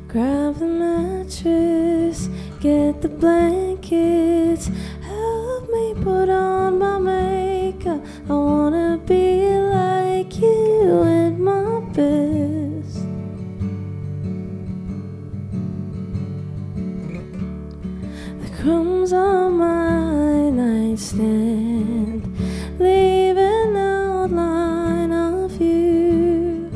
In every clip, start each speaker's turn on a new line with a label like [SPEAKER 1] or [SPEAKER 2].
[SPEAKER 1] Grab the mattress, get the blankets, help me put on my makeup. I wanna be like you at my best. The crumbs on my nightstand leave an outline of you.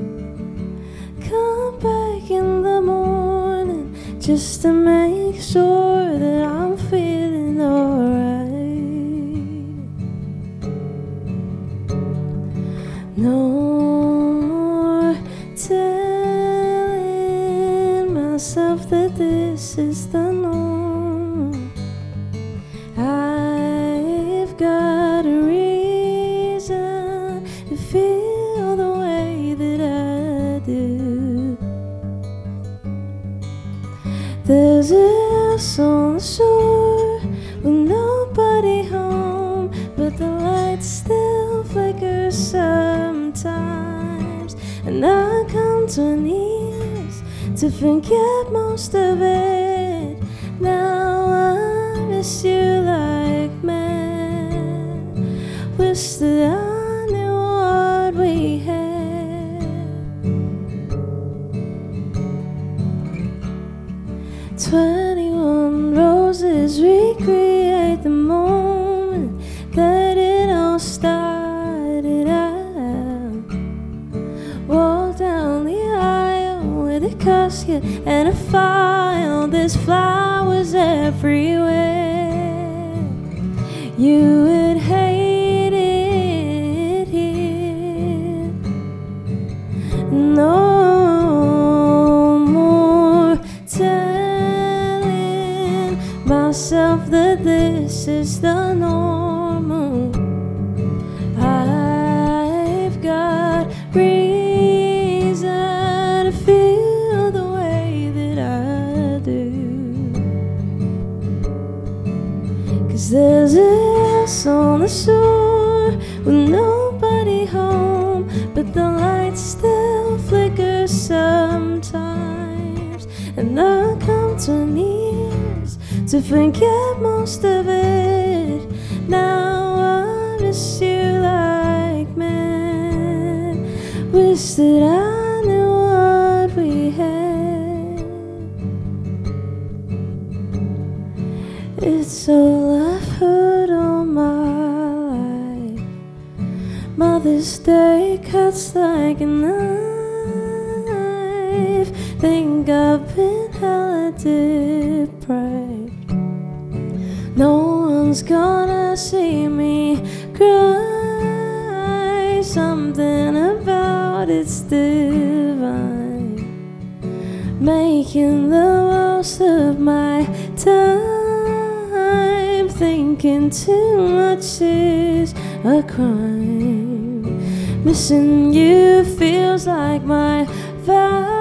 [SPEAKER 1] Come back in the morning just to make sure that I'm feeling alright. No more telling myself that this is the norm. I've got a reason to feel the way that I do. There's a house on the shore with nobody home, but the lights still flicker sometimes. And I come to my knees to forget most of it. Now I miss you like mad. Wish that I knew what we had. 21 roses recreate the moment that it all started out. Walk down the aisle with a casket and a file. There's flowers everywhere. You would hate it here. No more telling myself that this is the normal. I've got reason to feel the way that I do. 'Cause there's a house on the shore with nobody home, but the lights still flicker sometimes. And I come to my knees to forget most of it. Now I miss you like mad. Wish that I knew what we had. It's all I've heard all my life. Mother's Day cuts like a knife. Think I've been hella deprived. No one's gonna see me cry. Something about it's divine. Making the most of my time. Thinking too much is a crime. Missing you feels like my vice.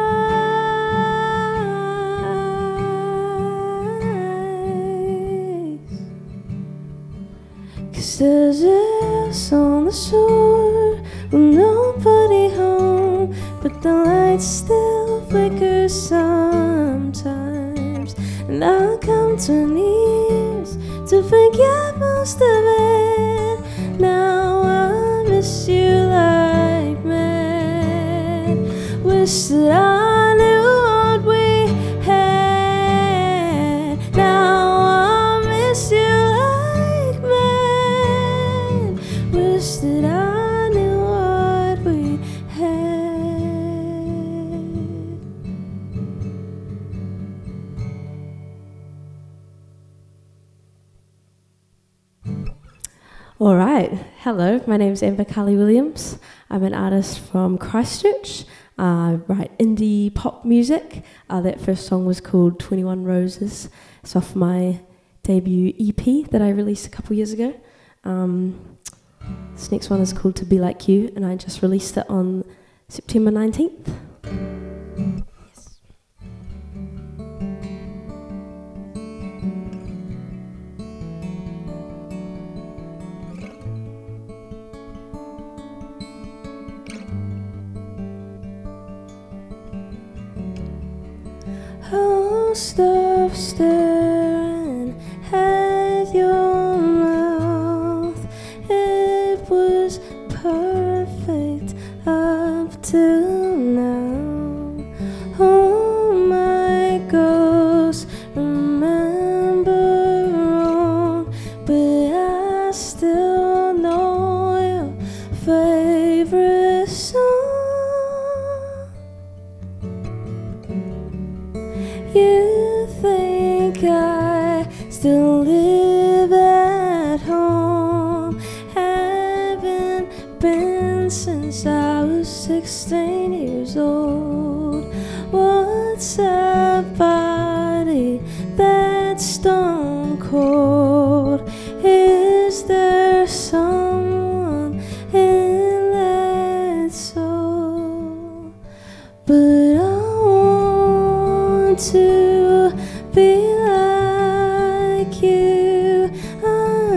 [SPEAKER 1] 'Cause there's a house on the shore with nobody home, but the lights still flicker sometimes. And I come to my knees to forget most of it. Now I miss you like mad. Wish that I knew what we had. Now I miss you like mad. Wish that I knew what we had. All right, hello, my name is Amber Carly Williams. I'm an artist from Christchurch. I write indie pop music. That first song was called 21 Roses. It's off my debut EP that I released a couple years ago. This next one is called To Be Like You, and I just released it on September 19th. Yes. stop staring at your mouth. It was perfect up till now. Oh my ghost, remember wrong, but I still know your favorite song. You think I still live at home? Haven't been since I was 16 years old. What's a body that's stone cold? Is there someone in that soul? But I want to be like you. I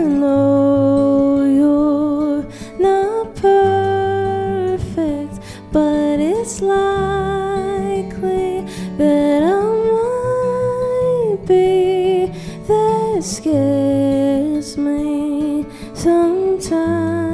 [SPEAKER 1] know you're not perfect, but it's likely that I might be. That scares me sometimes.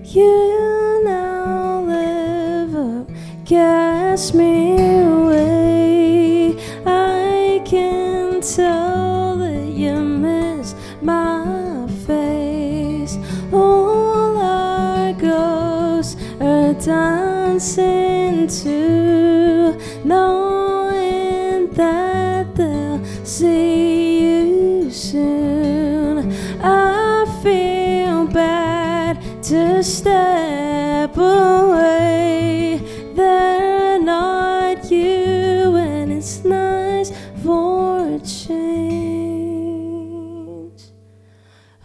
[SPEAKER 1] You now live up, gas me away. I can tell that you miss my face. All our ghosts are dancing too, knowing that they'll see you soon. I feel bad to step away. They're not you, and it's nice for a change.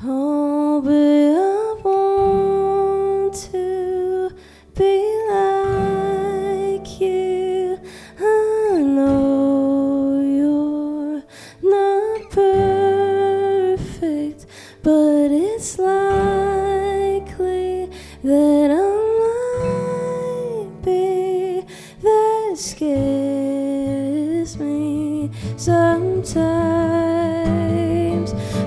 [SPEAKER 1] Oh, but I want to be like you. I know you're not perfect, but it's likely that I might be. That scares me sometimes,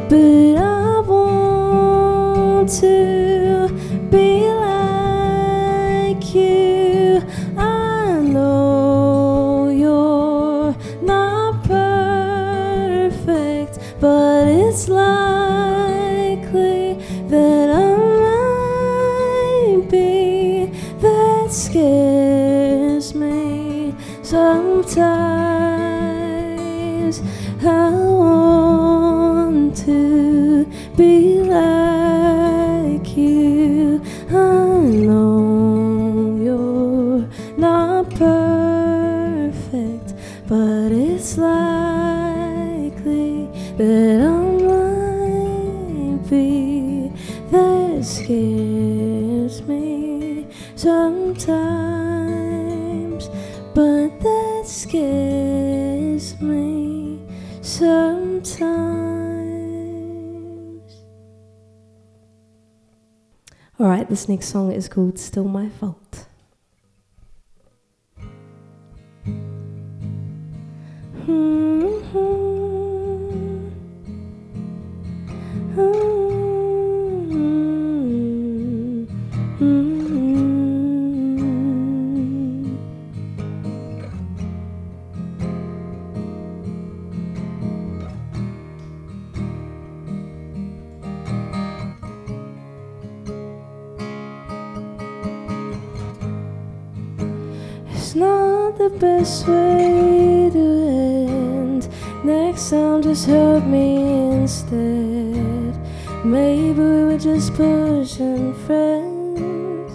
[SPEAKER 1] but I want to be like you. I know you're not perfect, but it's likely that I might be. That scares me sometimes. I want to be like you. I know you're not perfect, but it's likely that I might be. That scares me sometimes, but that scares me sometimes. All right, this next song is called Still My Fault. It's not the best way to end. Next time just hurt me instead. Maybe we were just pushing friends.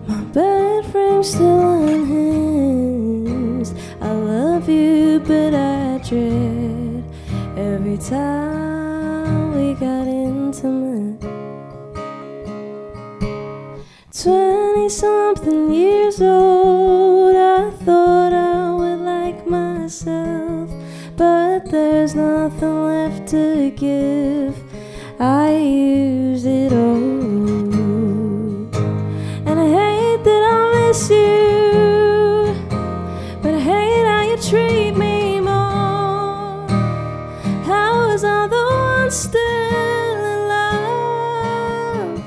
[SPEAKER 1] My bed frame's still unhinged. I love you, but I dread every time we got intimate. 20-something years old, nothing left to give. I used it all, and I hate that I miss you, but I hate how you treat me more. How was I the one still in love?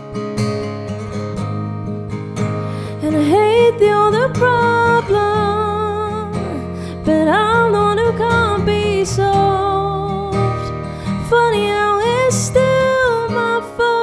[SPEAKER 1] And I hate the other problem, but I'm the one who can't be solved. Funny how it's still my fault.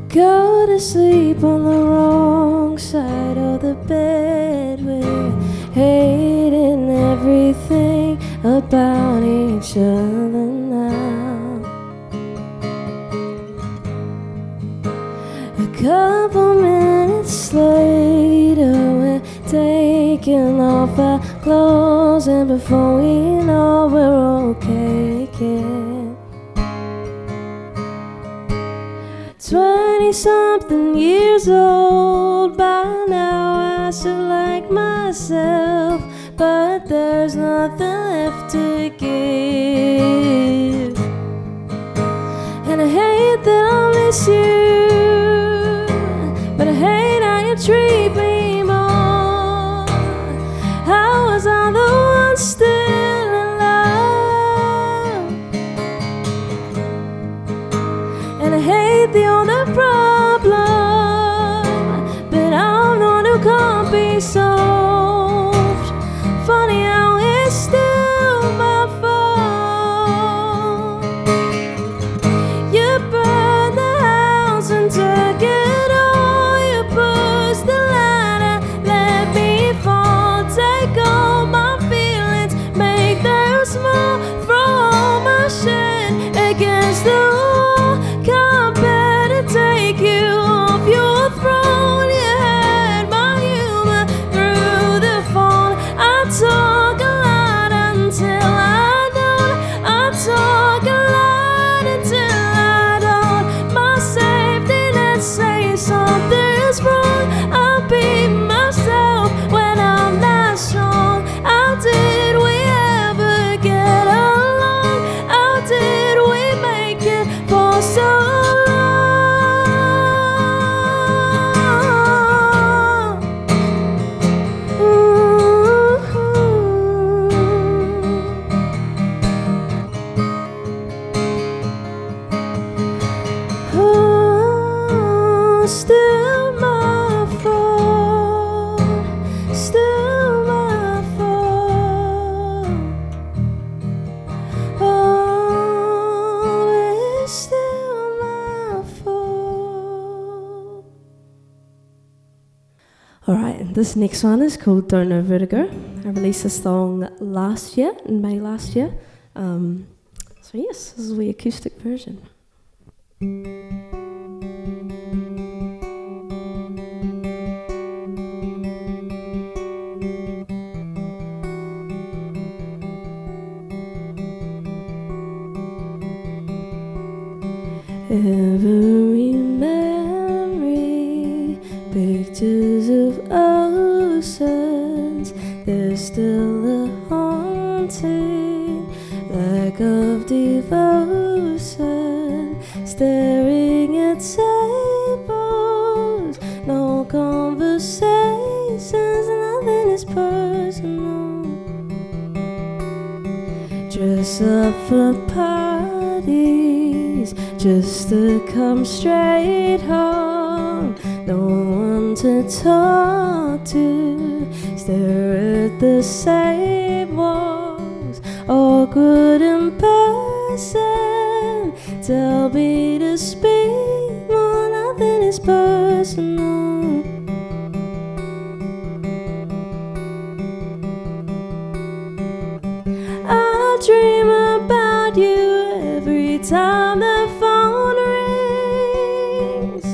[SPEAKER 1] Go to sleep on the wrong side of the bed. We're hating everything about each other now. A couple minutes later, we're taking off our clothes, and before we know, we're okay again. 20-something years old by now, I should like myself, but there's nothing left to give. And I hate that I miss you, but I hate how you treat me more. How was I the one still in love? And I hate the other problem, but I'm the one who can't be solved. Funny how it's still my fault. You burned the house and took it all. You pushed the ladder, let me fall. Take all my feelings, make them small. Throw all my shit against the wall. Can't bear to take you off your throne. You had my humor through the phone. I talk a lot until I don't. I talk a lot until I don't. My safety net says something's wrong. I beat myself when I'm not strong. How did we ever get along? How did we make it for so long? Still my fault, still my fault. Oh, it's still my fault. Alright, this next one is called Don't Know Vertigo. I released this song last year, in May last year. So yes, this is the acoustic version. Every memory, pictures of oceans, there's still a haunting lack of devotion. Staring at tables, no conversations, nothing is personal. Dress up for parties just to come straight home. No one to talk to, stare at the same walls. Awkward in person, tell me to speak more, nothing is personal. I dream about you every time the phone rings.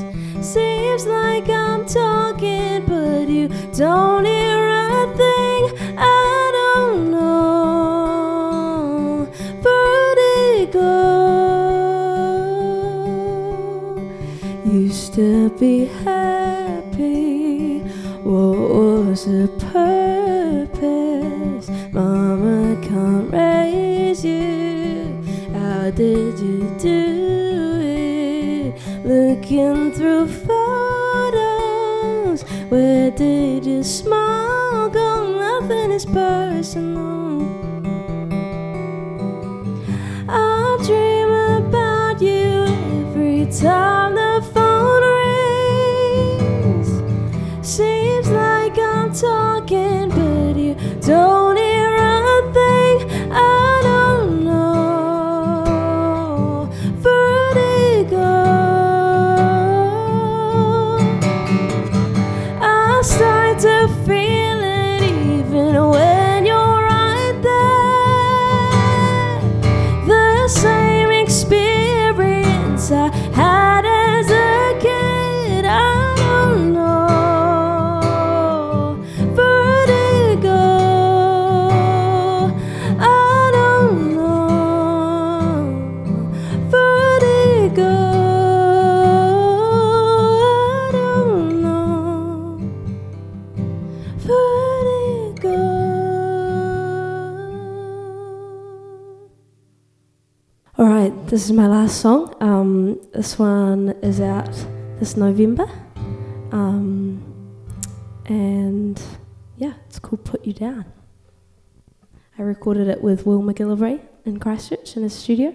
[SPEAKER 1] Seems like I'm talking, but you don't hear a thing. to be happy. What was the purpose? Mama can't raise you. How did you do it? Looking through photos, where did your smile go? Nothing is personal. I dream about you every time the phone rings. Seems like I'm talking, but you don't hear a thing. I don't know. Vertigo. I start to feel it even when you're right there. The same experience I had as a kid. I don't know. Vertigo. I don't know. Vertigo. I don't know. Vertigo. Alright, this is my last song. This one is out this November. And yeah, it's called Put You Down. I recorded it with Will McGillivray in Christchurch in his studio.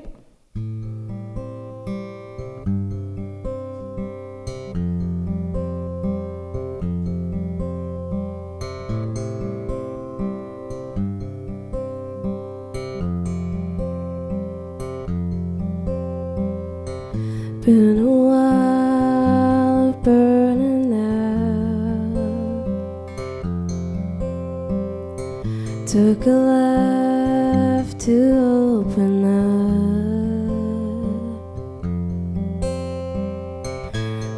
[SPEAKER 1] Been a while of burning out. Took a left to open up.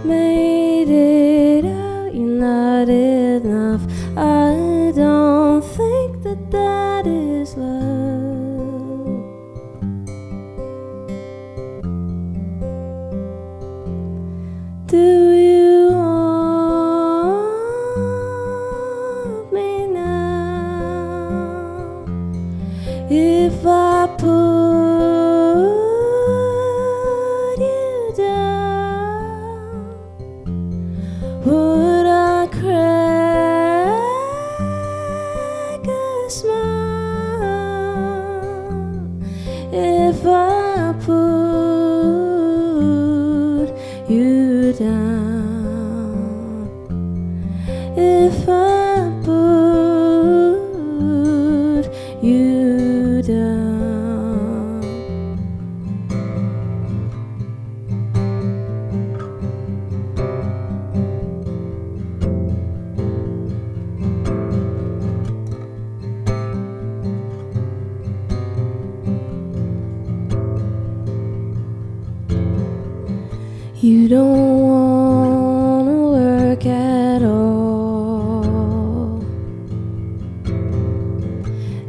[SPEAKER 1] Made it out, you're not enough. I don't think that that is love. Do you want me now? If I put you down, would I crack a smile? If I put you down, if I put you down. You don't wanna work at all.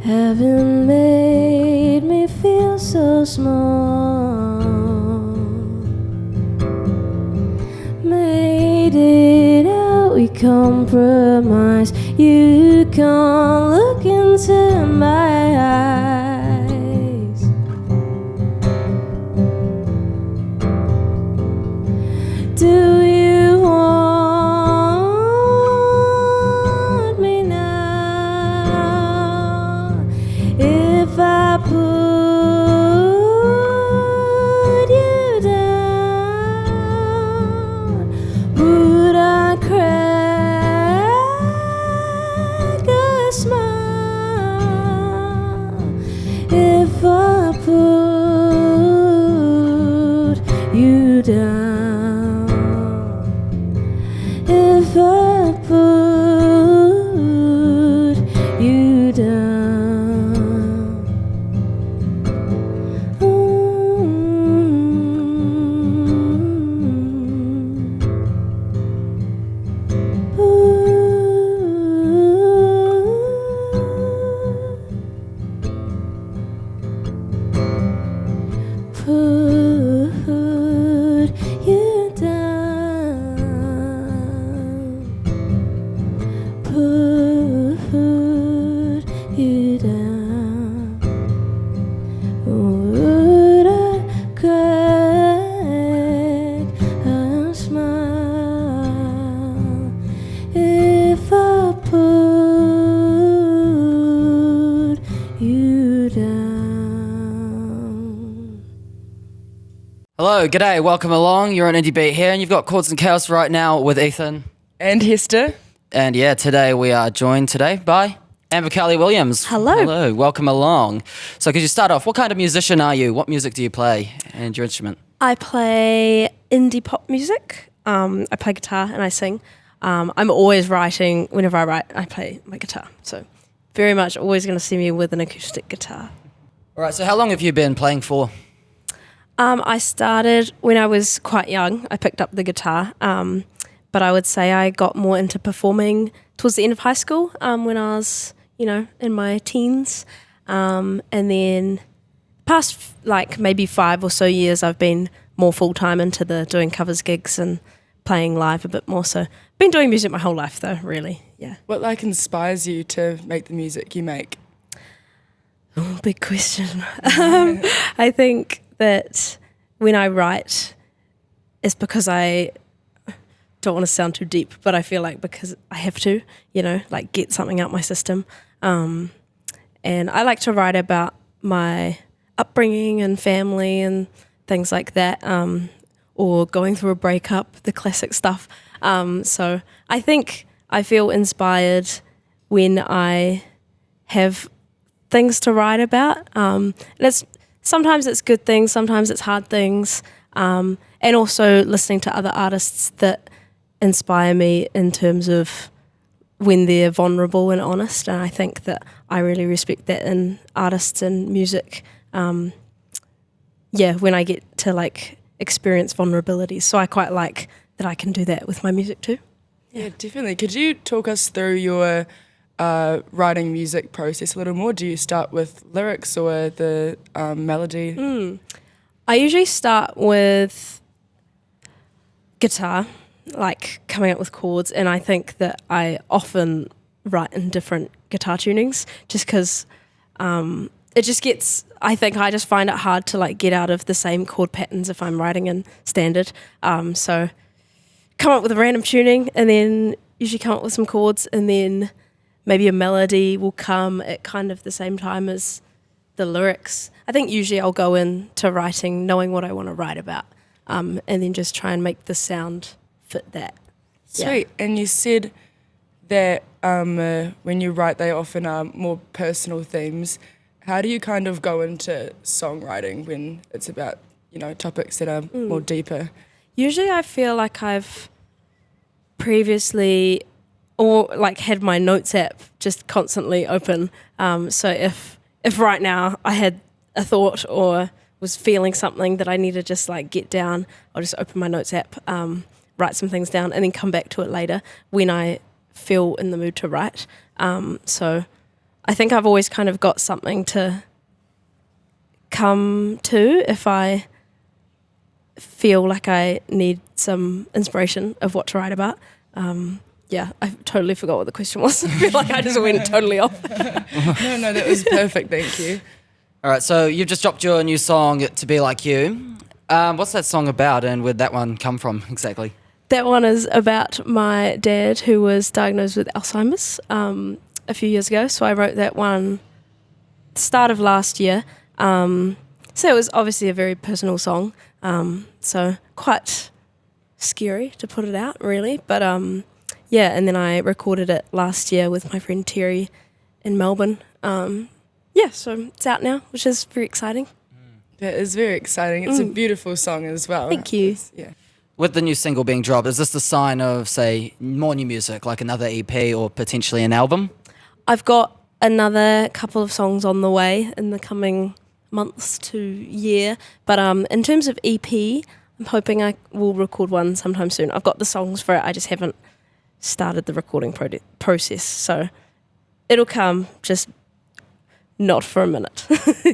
[SPEAKER 1] Haven't made me feel so small. Made it out, we compromise. You can't look into my eyes. Do you want me now? If I put you down, would I crack a smile? If I put you down, if I put you down. Put
[SPEAKER 2] Hello, g'day, welcome along. You're on Indie Beat here, and you've got Chords and Chaos right now with Ethan.
[SPEAKER 3] And Hester.
[SPEAKER 2] And yeah, today we are joined by Amber Kelly Williams.
[SPEAKER 1] Hello.
[SPEAKER 2] Hello, welcome along. So could you start off, what kind of musician are you? What music do you play and your instrument?
[SPEAKER 1] I play indie pop music. I play guitar and I sing. I'm always writing. Whenever I write, I play my guitar. So very much always going to see me with an acoustic guitar.
[SPEAKER 2] All right, so how long have you been playing for?
[SPEAKER 1] I started when I was quite young. I picked up the guitar, but I would say I got more into performing towards the end of high school when I was, in my teens. And then past maybe 5 or so years, I've been more full-time into the doing covers gigs and playing live a bit more. So been doing music my whole life though, really, yeah.
[SPEAKER 3] What inspires you to make the music you make?
[SPEAKER 1] Oh, big question. I think that when I write, it's because I don't want to sound too deep, but I feel like because I have to, get something out my system. And I like to write about my upbringing and family and things like that, or going through a breakup, the classic stuff. So I think I feel inspired when I have things to write about. And sometimes it's good things, sometimes it's hard things, and also listening to other artists that inspire me in terms of when they're vulnerable and honest. And I think that I really respect that in artists and music. When I get to experience vulnerabilities, so I quite like that I can do that with my music too.
[SPEAKER 3] Yeah, definitely. Could you talk us through your writing music process a little more? Do you start with lyrics or the melody?
[SPEAKER 1] I usually start with guitar, coming up with chords, and I think that I often write in different guitar tunings just because it just gets, I think I just find it hard to get out of the same chord patterns if I'm writing in standard. So come up with a random tuning and then usually come up with some chords, and then maybe a melody will come at kind of the same time as the lyrics. I think usually I'll go into writing knowing what I want to write about, and then just try and make the sound fit that.
[SPEAKER 3] Sweet. Yeah. And you said that when you write, they often are more personal themes. How do you kind of go into songwriting when it's about, topics that are more deeper?
[SPEAKER 1] Usually I feel like I've previously had my notes app just constantly open. So if right now I had a thought or was feeling something that I need to just get down, I'll just open my notes app, write some things down, and then come back to it later when I feel in the mood to write. So I think I've always kind of got something to come to if I feel like I need some inspiration of what to write about. I totally forgot what the question was. I feel like I just went totally off.
[SPEAKER 3] No, that was perfect, thank you.
[SPEAKER 2] All right, so you've just dropped your new song, To Be Like You. What's that song about, and where'd that one come from exactly?
[SPEAKER 1] That one is about my dad who was diagnosed with Alzheimer's a few years ago. So I wrote that one start of last year. So it was obviously a very personal song. So quite scary to put it out, really. But and then I recorded it last year with my friend Terry in Melbourne. So it's out now, which is very exciting.
[SPEAKER 3] That is very exciting. It's a beautiful song as well.
[SPEAKER 1] Thank you.
[SPEAKER 3] Yeah.
[SPEAKER 2] With the new single being dropped, is this the sign of, say, more new music, like another EP or potentially an album?
[SPEAKER 1] I've got another couple of songs on the way in the coming months to year. But in terms of EP, I'm hoping I will record one sometime soon. I've got the songs for it. I just haven't started the recording process. So it'll come, just not for a minute.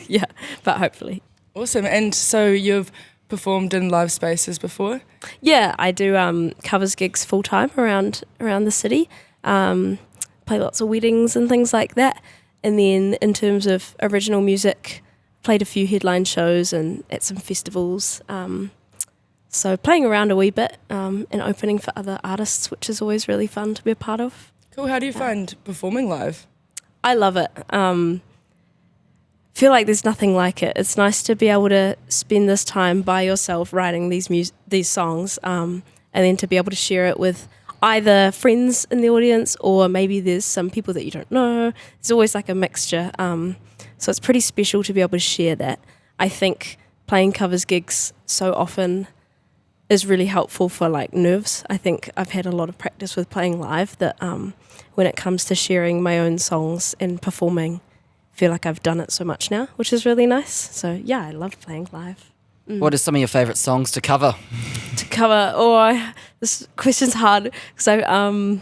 [SPEAKER 1] Yeah, but hopefully.
[SPEAKER 3] Awesome. And so you've performed in live spaces before?
[SPEAKER 1] Yeah, I do covers gigs full time around the city. Play lots of weddings and things like that. And then in terms of original music, played a few headline shows and at some festivals. So playing around a wee bit and opening for other artists, which is always really fun to be a part of.
[SPEAKER 3] Cool. How do you find performing live?
[SPEAKER 1] I love it. feel like there's nothing like it. It's nice to be able to spend this time by yourself writing these songs, and then to be able to share it with either friends in the audience or maybe there's some people that you don't know. There's always like a mixture. So it's pretty special to be able to share that. I think playing covers gigs so often is really helpful for like nerves. I think I've had a lot of practice with playing live that when it comes to sharing my own songs and performing, I feel like I've done it so much now, which is really nice. So yeah, I love playing live.
[SPEAKER 2] What are some of your favourite songs to cover?
[SPEAKER 1] This question's hard because I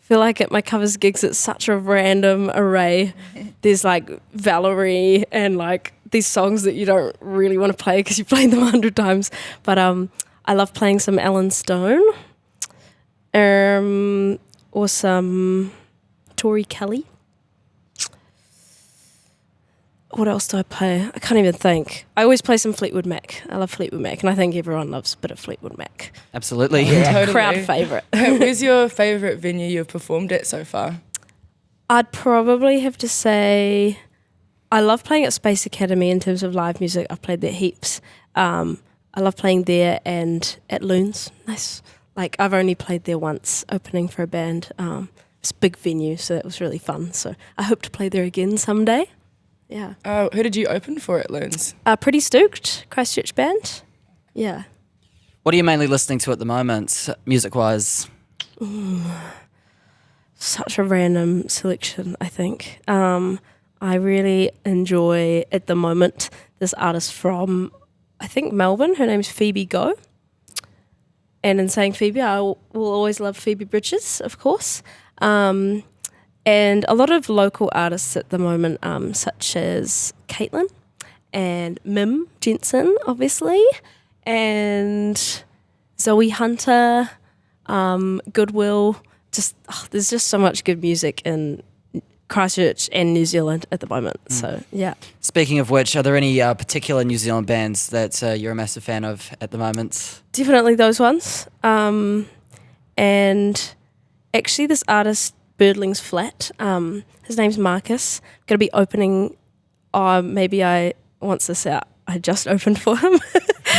[SPEAKER 1] feel like at my covers gigs it's such a random array. There's like Valerie and like these songs that you don't really want to play because you've played them 100 times. But I love playing some Alan Stone, or some Tori Kelly. What else do I play? I can't even think. I always play some Fleetwood Mac. I love Fleetwood Mac, and I think everyone loves a bit of Fleetwood Mac.
[SPEAKER 2] Absolutely.
[SPEAKER 3] Yeah, totally.
[SPEAKER 1] Crowd favourite.
[SPEAKER 3] Where's your favourite venue you've performed at so far?
[SPEAKER 1] I'd probably have to say I love playing at Space Academy in terms of live music. I've played there heaps. I love playing there and at Loons. Nice. Like, I've only played there once, opening for a band. It's a big venue, so that was really fun. So I hope to play there again someday. Yeah.
[SPEAKER 3] Who did you open for at Loons?
[SPEAKER 1] Pretty Stooked, Christchurch band. Yeah.
[SPEAKER 2] What are you mainly listening to at the moment, music-wise?
[SPEAKER 1] Such a random selection, I think. I really enjoy, at the moment, this artist from, I think, Melbourne. Her name's Phoebe Go. And in saying Phoebe, I will always love Phoebe Bridges, of course. And a lot of local artists at the moment, such as Caitlin and Mim Jensen, obviously, and Zoe Hunter, Goodwill. There's just so much good music in Christchurch and New Zealand at the moment. So, yeah.
[SPEAKER 2] Speaking of which, are there any particular New Zealand bands that you're a massive fan of at the moment?
[SPEAKER 1] Definitely those ones. And actually this artist, Birdling's Flat, his name's Marcus, going to be opening, once this out, I just opened for him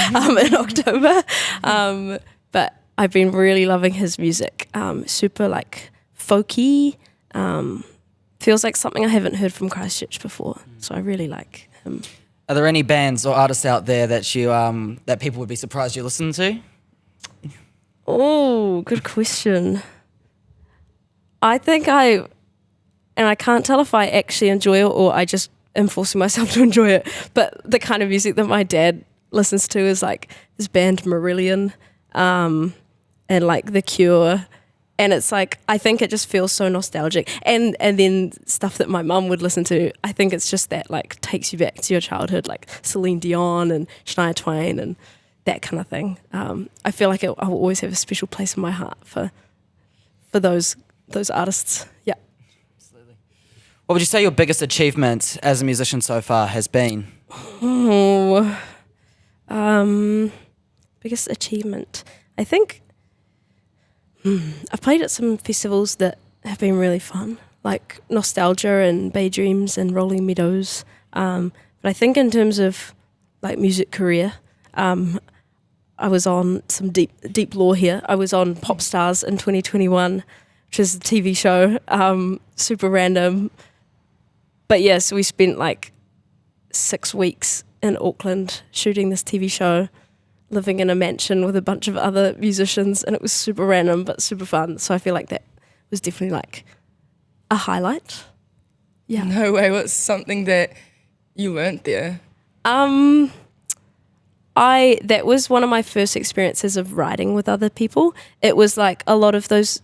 [SPEAKER 1] in October. But I've been really loving his music. Super like folky, feels like something I haven't heard from Christchurch before. So I really like him.
[SPEAKER 2] Are there any bands or artists out there that you that people would be surprised you listen to?
[SPEAKER 1] Oh, good question. I think I can't tell if I actually enjoy it or I just am forcing myself to enjoy it, but the kind of music that my dad listens to is like this band Marillion, and like The Cure, and it's like, I think it just feels so nostalgic, and then stuff that my mum would listen to, I think it's just that like takes you back to your childhood, like Celine Dion and Shania Twain and that kind of thing. I feel like I will always have a special place in my heart for those artists. Yeah.
[SPEAKER 2] Absolutely. What would you say your biggest achievement as a musician so far has been?
[SPEAKER 1] Biggest achievement. I think I've played at some festivals that have been really fun, like Nostalgia and Bay Dreams and Rolling Meadows. But I think in terms of like music career, I was on some deep lore here. I was on Pop Stars in 2021, which is a TV show, super random. But yeah, so we spent like 6 weeks in Auckland shooting this TV show, living in a mansion with a bunch of other musicians, and it was super random but super fun. So I feel like that was definitely like a highlight. Yeah.
[SPEAKER 3] No way. What's something that you learnt there?
[SPEAKER 1] That was one of my first experiences of writing with other people. It was like a lot of those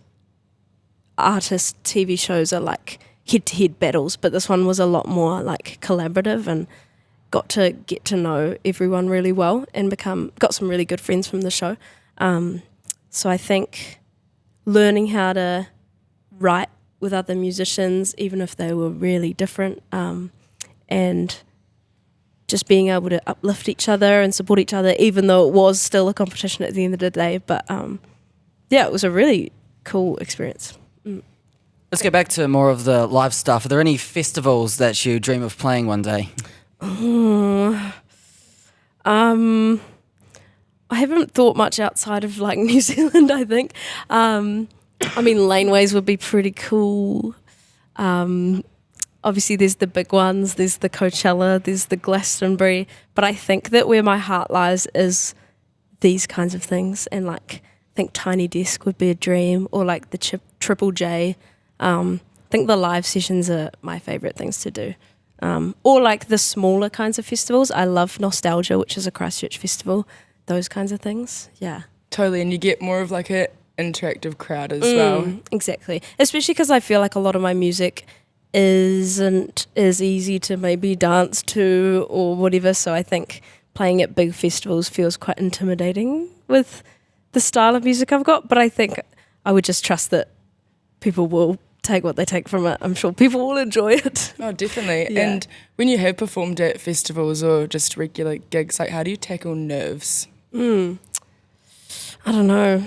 [SPEAKER 1] artist TV shows are like head-to-head battles, but this one was a lot more like collaborative, and got to get to know everyone really well and got some really good friends from the show. So I think learning how to write with other musicians, even if they were really different, and just being able to uplift each other and support each other, even though it was still a competition at the end of the day. But yeah, it was a really cool experience.
[SPEAKER 2] Let's get back to more of the live stuff. Are there any festivals that you dream of playing one day?
[SPEAKER 1] I haven't thought much outside of like New Zealand, I think. I mean, laneways would be pretty cool. Obviously, there's the big ones, there's the Coachella, there's the Glastonbury, but I think that where my heart lies is these kinds of things. And like, I think Tiny Desk would be a dream, or like the Triple J. I think the live sessions are my favourite things to do. Or like the smaller kinds of festivals. I love Nostalgia, which is a Christchurch festival. Those kinds of things, yeah.
[SPEAKER 3] Totally, and you get more of like a interactive crowd as well.
[SPEAKER 1] Exactly, especially because I feel like a lot of my music isn't as easy to maybe dance to or whatever, so I think playing at big festivals feels quite intimidating with the style of music I've got, but I think I would just trust that people will take what they take from it. I'm sure people will enjoy it.
[SPEAKER 3] Oh, definitely.
[SPEAKER 1] Yeah.
[SPEAKER 3] And when you have performed at festivals or just regular gigs, like how do you tackle nerves?
[SPEAKER 1] I don't know.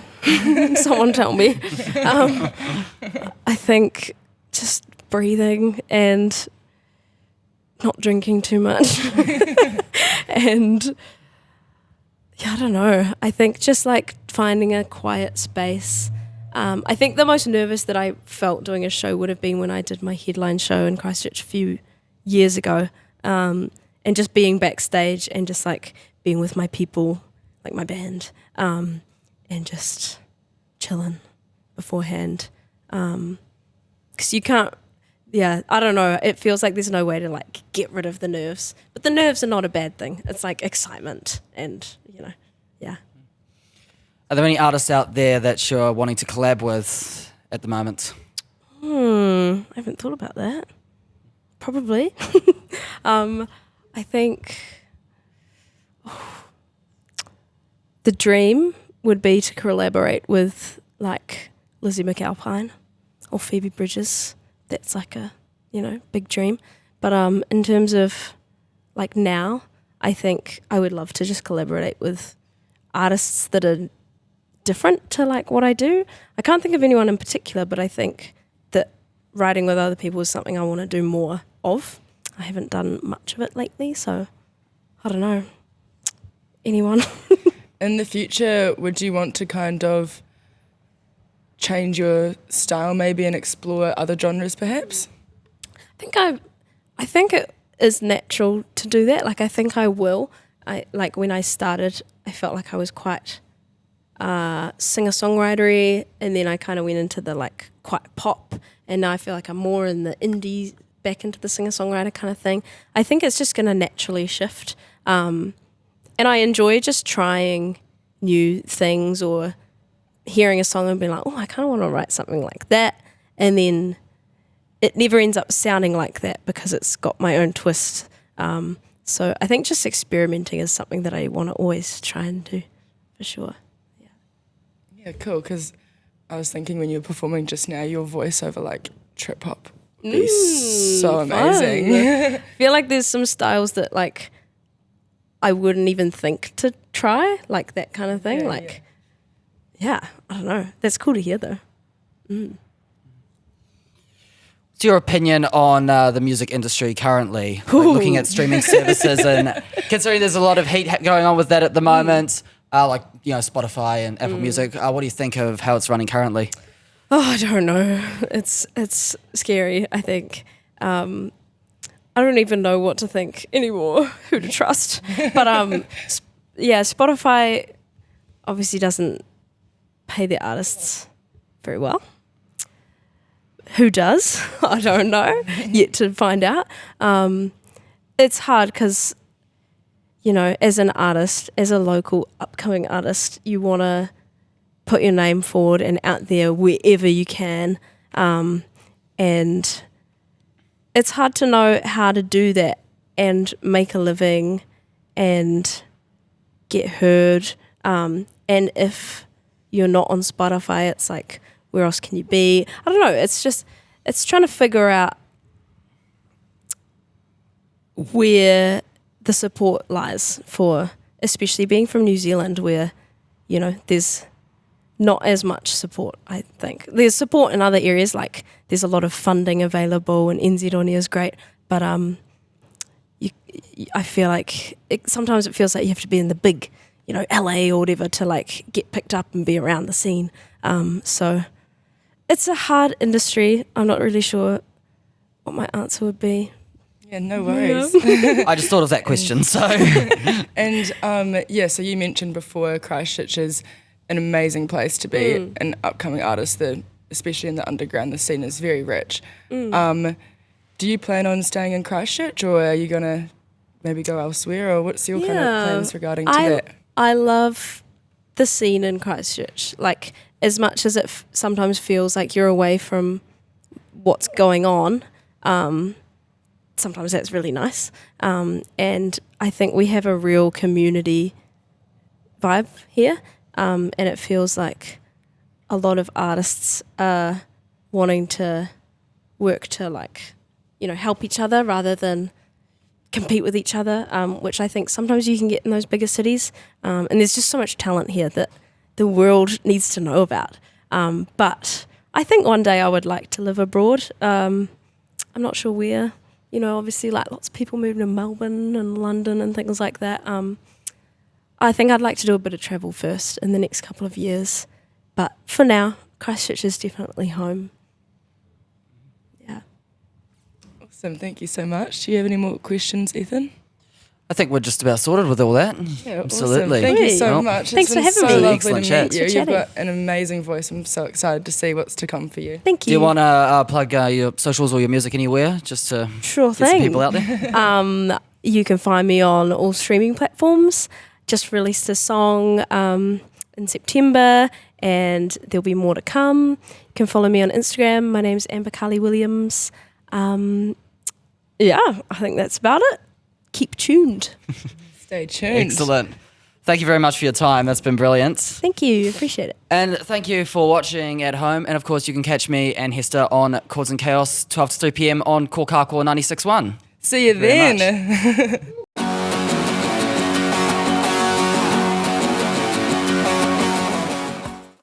[SPEAKER 1] Someone tell me. I think just breathing and not drinking too much. And yeah, I don't know. I think just like finding a quiet space. I think the most nervous that I felt doing a show would have been when I did my headline show in Christchurch a few years ago. And just being backstage and just like being with my people, like my band, and just chilling beforehand. 'Cause you can't, I don't know. It feels like there's no way to like get rid of the nerves, but the nerves are not a bad thing. It's like excitement and, yeah.
[SPEAKER 2] Are there any artists out there that you're wanting to collab with at the moment?
[SPEAKER 1] I haven't thought about that. Probably. I think the dream would be to collaborate with like Lizzie McAlpine or Phoebe Bridges. That's like a, big dream. But in terms of like now, I think I would love to just collaborate with artists that are different to like what I do. I can't think of anyone in particular, but I think that writing with other people is something I want to do more of. I haven't done much of it lately, so I don't know. Anyone?
[SPEAKER 3] In the future, would you want to kind of change your style maybe and explore other genres perhaps?
[SPEAKER 1] I think it is natural to do that. Like I think I will. Like when I started, I felt like I was quite singer-songwritery, and then I kind of went into the like quite pop, and now I feel like I'm more in the indie, back into the singer-songwriter kind of thing. I think it's just going to naturally shift. And I enjoy just trying new things or hearing a song and being like, oh, I kind of want to write something like that. And then it never ends up sounding like that because it's got my own twist. So I think just experimenting is something that I want to always try and do, for sure.
[SPEAKER 3] Yeah, cool, because I was thinking when you were performing just now, your voice over like trip hop would be so amazing.
[SPEAKER 1] I feel like there's some styles that like I wouldn't even think to try, like that kind of thing. I don't know. That's cool to hear though.
[SPEAKER 2] What's your opinion on the music industry currently? Like looking at streaming services and considering there's a lot of heat going on with that at the moment, Spotify and Apple Music. What do you think of how it's running currently?
[SPEAKER 1] Oh, I don't know. It's scary, I think. I don't even know what to think anymore, who to trust. But Spotify obviously doesn't pay their artists very well. Who does? I don't know. Yet to find out. It's hard because, as an artist, as a local upcoming artist, you want to put your name forward and out there wherever you can. And it's hard to know how to do that and make a living and get heard. And if you're not on Spotify, it's like, where else can you be? I don't know. It's trying to figure out where the support lies for, especially being from New Zealand where, there's not as much support, I think. There's support in other areas, like there's a lot of funding available and NZ On Air is great, but I feel like sometimes it feels like you have to be in the big, LA or whatever to like get picked up and be around the scene. So it's a hard industry. I'm not really sure what my answer would be.
[SPEAKER 3] Yeah, no worries.
[SPEAKER 2] I just thought of that question, so.
[SPEAKER 3] And so you mentioned before Christchurch is an amazing place to be an upcoming artist, especially in the underground. The scene is very rich. Do you plan on staying in Christchurch, or are you going to maybe go elsewhere, or what's your kind of plans regarding to that?
[SPEAKER 1] I love the scene in Christchurch. Like, as much as it sometimes feels like you're away from what's going on, sometimes that's really nice. And I think we have a real community vibe here, and it feels like a lot of artists are wanting to work to help each other rather than compete with each other, which I think sometimes you can get in those bigger cities. And there's just so much talent here that the world needs to know about. But I think one day I would like to live abroad. I'm not sure where. Obviously, like lots of people moving to Melbourne and London and things like that. I think I'd like to do a bit of travel first in the next couple of years. But for now, Christchurch is definitely home. Yeah.
[SPEAKER 3] Awesome. Thank you so much. Do you have any more questions, Ethan?
[SPEAKER 2] I think we're just about sorted with all that.
[SPEAKER 3] Yeah,
[SPEAKER 2] absolutely.
[SPEAKER 3] Awesome. Thank you so much.
[SPEAKER 1] Thanks for having me.
[SPEAKER 3] Lovely
[SPEAKER 2] Excellent
[SPEAKER 3] to
[SPEAKER 2] chat.
[SPEAKER 3] meet you. You've got an amazing voice. I'm so excited to see what's to come for you.
[SPEAKER 1] Thank you.
[SPEAKER 2] Do you want to plug your socials or your music anywhere, just to
[SPEAKER 1] Sure
[SPEAKER 2] get some
[SPEAKER 1] thing.
[SPEAKER 2] people out there?
[SPEAKER 1] You can find me on all streaming platforms. Just released a song in September, and there'll be more to come. You can follow me on Instagram. My name's Amber Carly Williams. I think that's about it. Keep tuned.
[SPEAKER 3] Stay tuned.
[SPEAKER 2] Excellent. Thank you very much for your time. That's been brilliant.
[SPEAKER 1] Thank you. Appreciate it.
[SPEAKER 2] And thank you for watching at home. And of course, you can catch me and Hester on Chords and Chaos, 12 to 3 p.m. on Kokako 96.1.
[SPEAKER 3] See you
[SPEAKER 2] Very
[SPEAKER 3] then.